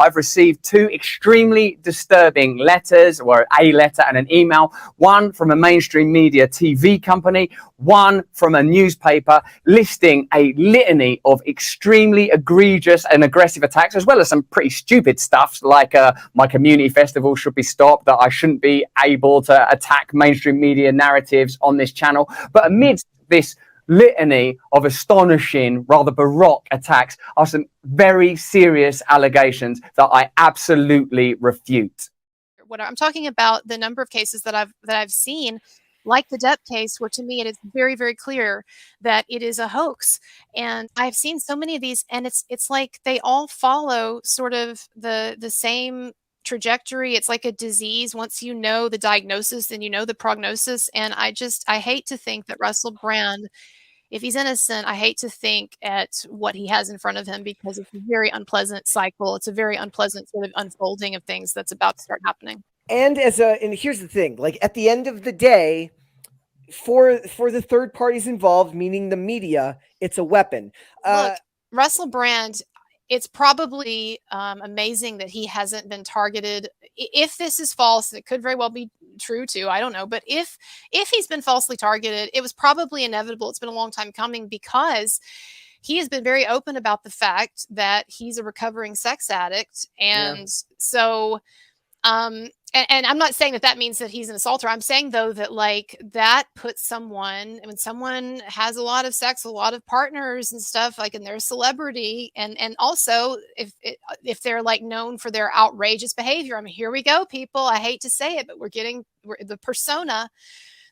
I've received two extremely disturbing letters, or a letter and an email, one from a mainstream media TV company, one from a newspaper, listing a litany of extremely egregious and aggressive attacks, as well as some pretty stupid stuff like my community festival should be stopped, that I shouldn't be able to attack mainstream media narratives on this channel. But amidst this litany of astonishing, rather baroque attacks are some very serious allegations that I absolutely refute. What I'm talking about, the number of cases that I've seen, like the Depp case, where to me it is very, very clear that it is a hoax. And I've seen so many of these, and it's like they all follow sort of the same trajectory. It's like a disease. Once you know the diagnosis, then you know the prognosis. And I hate to think that Russell Brand, if he's innocent, I hate to think at what he has in front of him, because it's a very unpleasant cycle. It's a very unpleasant sort of unfolding of things that's about to start happening. And and here's the thing, like at the end of the day, for the third parties involved, meaning the media, it's a weapon. Look, Russell Brand, it's probably amazing that he hasn't been targeted. If this is false, it could very well be true too. I don't know. But if he's been falsely targeted, it was probably inevitable. It's been a long time coming, because he has been very open about the fact that he's a recovering sex addict. And so, and I'm not saying that means that he's an assaulter. I'm saying, though, that like that puts someone, when someone has a lot of sex, a lot of partners and stuff, like, and they're a celebrity, and also if they're like known for their outrageous behavior. I mean, here we go, people. I hate to say it, but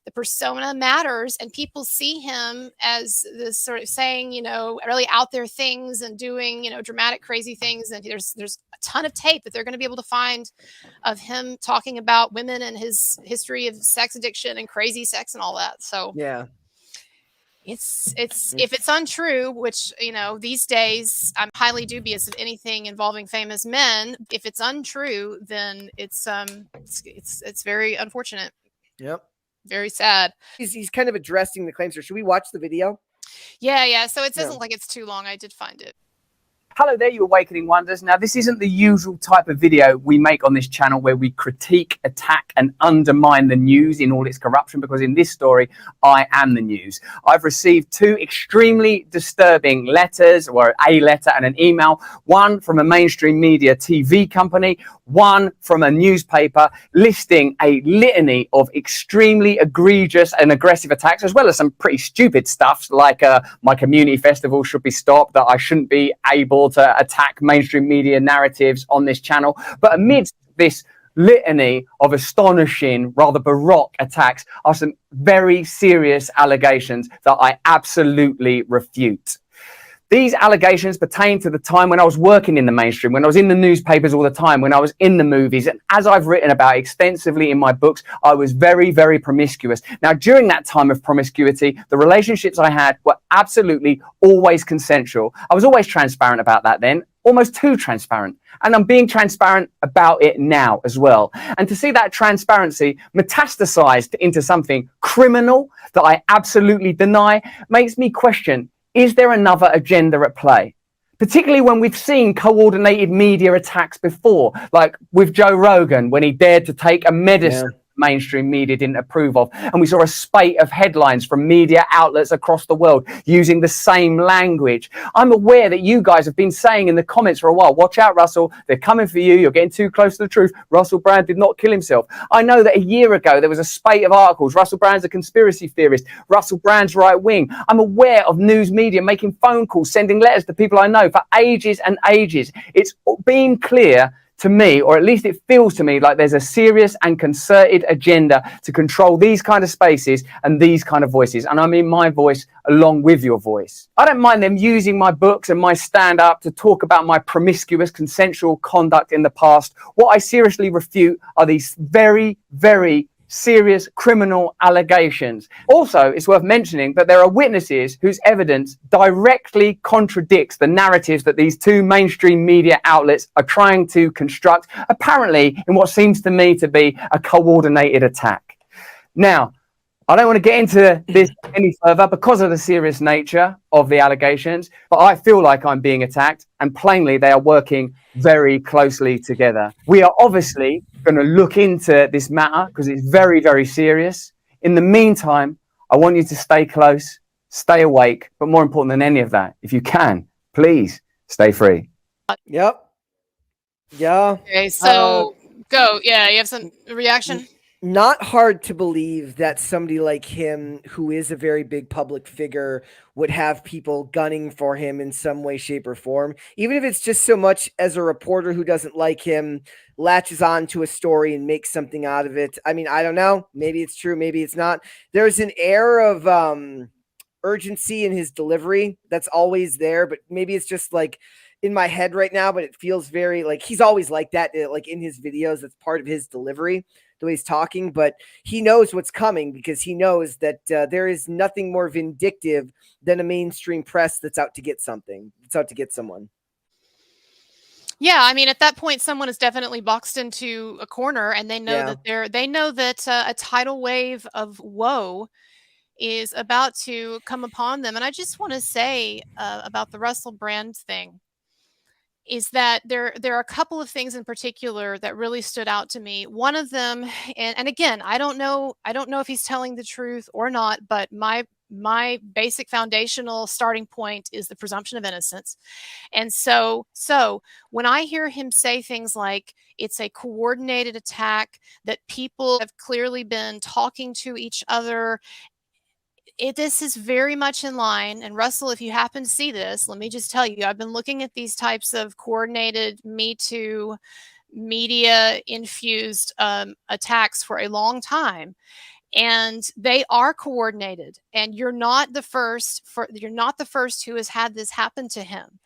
the persona matters, and people see him as this sort of saying, really out there things and doing, dramatic, crazy things. And there's a ton of tape that they're going to be able to find of him talking about women and his history of sex addiction and crazy sex and all that. So yeah, it's if it's untrue, which, these days I'm highly dubious of anything involving famous men. If it's untrue, then it's very unfortunate. Yep. Very sad. He's kind of addressing the claims. Should we watch the video? Yeah. So it doesn't like it's too long. I did find it. Hello there, you Awakening Wonders. Now, this isn't the usual type of video we make on this channel where we critique, attack, and undermine the news in all its corruption, because in this story, I am the news. I've received two extremely disturbing letters, or a letter and an email, one from a mainstream media TV company, one from a newspaper, listing a litany of extremely egregious and aggressive attacks, as well as some pretty stupid stuff like my community festival should be stopped, that I shouldn't be able to attack mainstream media narratives on this channel. But amidst this litany of astonishing, rather baroque attacks are some very serious allegations that I absolutely refute. These allegations pertain to the time when I was working in the mainstream, when I was in the newspapers all the time, when I was in the movies. And as I've written about extensively in my books, I was very, very promiscuous. Now, during that time of promiscuity, the relationships I had were absolutely always consensual. I was always transparent about that then, almost too transparent. And I'm being transparent about it now as well. And to see that transparency metastasized into something criminal that I absolutely deny makes me question, is there another agenda at play? Particularly when we've seen coordinated media attacks before, like with Joe Rogan, when he dared to take a medicine mainstream media didn't approve of. And we saw a spate of headlines from media outlets across the world using the same language. I'm aware that you guys have been saying in the comments for a while, watch out, Russell, they're coming for you. You're getting too close to the truth. Russell Brand did not kill himself. I know that a year ago, there was a spate of articles. Russell Brand's a conspiracy theorist. Russell Brand's right wing. I'm aware of news media making phone calls, sending letters to people I know for ages and ages. It's been clear to me, or at least it feels to me, like there's a serious and concerted agenda to control these kind of spaces and these kind of voices. And I mean my voice along with your voice. I don't mind them using my books and my stand-up to talk about my promiscuous consensual conduct in the past. What I seriously refute are these very, very serious criminal allegations. Also, it's worth mentioning that there are witnesses whose evidence directly contradicts the narratives that these two mainstream media outlets are trying to construct, apparently in what seems to me to be a coordinated attack. Now, I don't want to get into this any further because of the serious nature of the allegations, but I feel like I'm being attacked, and plainly they are working very closely together. We are obviously going to look into this matter because it's very, very serious. In the meantime, I want you to stay close, stay awake, but more important than any of that, if you can, please stay free. Yep. Yeah. Okay, so go. Yeah, you have some reaction? Not hard to believe that somebody like him, who is a very big public figure, would have people gunning for him in some way, shape, or form. Even if it's just so much as a reporter who doesn't like him latches on to a story and makes something out of it. I mean, I don't know. Maybe it's true. Maybe it's not. There's an air of urgency in his delivery that's always there, but maybe it's just like in my head right now, but it feels very like he's always like that, like in his videos. That's part of his delivery, the way he's talking, but he knows what's coming because he knows that there is nothing more vindictive than a mainstream press that's out to get something. It's out to get someone. Yeah, I mean, at that point, someone is definitely boxed into a corner, and they know that a tidal wave of woe is about to come upon them. And I just want to say about the Russell Brand thing is that there are a couple of things in particular that really stood out to me. One of them, and again, I don't know if he's telling the truth or not, but my basic foundational starting point is the presumption of innocence. And so when I hear him say things like it's a coordinated attack, that people have clearly been talking to each other, this is very much in line. And Russell, if you happen to see this, let me just tell you, I've been looking at these types of coordinated Me Too media infused attacks for a long time. And they are coordinated, and you're not the first who has had this happen to him.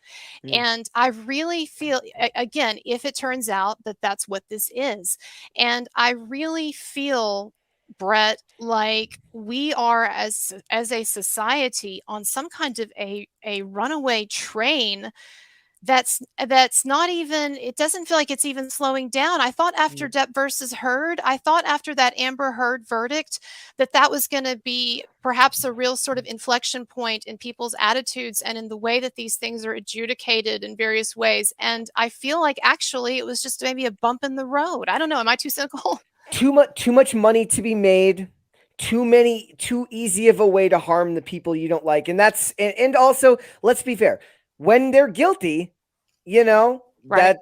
And I really feel, again, if it turns out that that's what this is, and I really feel, Brett, like we are as a society on some kind of a runaway train that's not even, it doesn't feel like it's even slowing down. I thought after Depp versus Heard, I thought after that Amber Heard verdict that was going to be perhaps a real sort of inflection point in people's attitudes and in the way that these things are adjudicated in various ways. And I feel like actually it was just maybe a bump in the road. I don't know. Am I too cynical? Too much money to be made. Too easy of a way to harm the people you don't like. And that's, and also, let's be fair. When they're guilty, that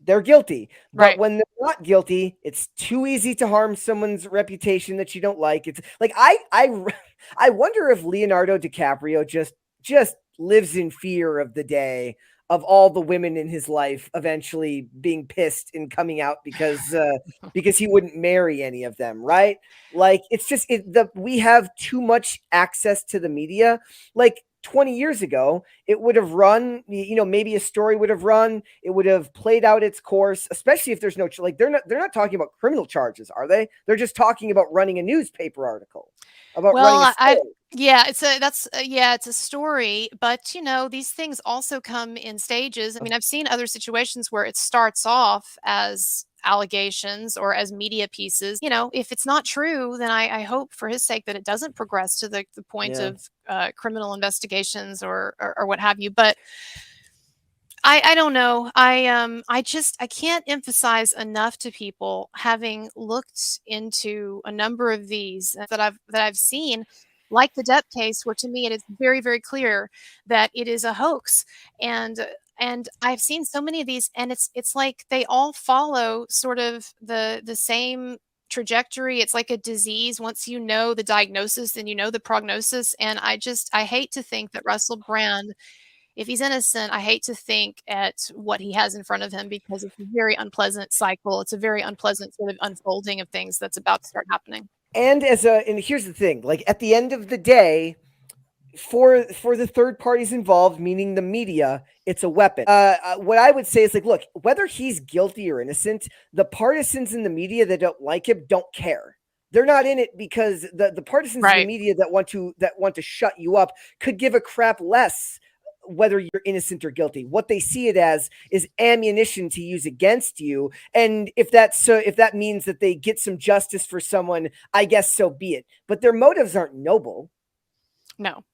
they're guilty. But when they're not guilty, it's too easy to harm someone's reputation that you don't like. It's like, I wonder if Leonardo DiCaprio just lives in fear of the day of all the women in his life eventually being pissed and coming out because he wouldn't marry any of them, right? Like, it's just we have too much access to the media. Like 20 years ago, it would have run, maybe a story would have run, it would have played out its course, especially if there's no, like, they're not talking about criminal charges, are they? They're just talking about running a newspaper article about running a story. It's a story, but these things also come in stages. I mean, I've seen other situations where it starts off as allegations or as media pieces. If it's not true, then I hope for his sake that it doesn't progress to the point of criminal investigations or what have you. But I don't know. I can't emphasize enough to people, having looked into a number of these that I've seen, like the Depp case, where to me it is very, very clear that it is a hoax. And I've seen so many of these, and it's like they all follow sort of the same trajectory. It's like a disease. Once you know the diagnosis, then you know the prognosis. And I hate to think that Russell Brand, if he's innocent, I hate to think at what he has in front of him, because it's a very unpleasant cycle. It's a very unpleasant sort of unfolding of things that's about to start happening. And here's the thing, like at the end of the day, for the third parties involved, meaning the media, it's a weapon. What I would say is, like, look, whether he's guilty or innocent, the partisans in the media that don't like him don't care. They're not in it because the partisans in the media that want to shut you up could give a crap less whether you're innocent or guilty. What they see it as is ammunition to use against you. And if that means that they get some justice for someone, I guess so be it. But their motives aren't noble. No.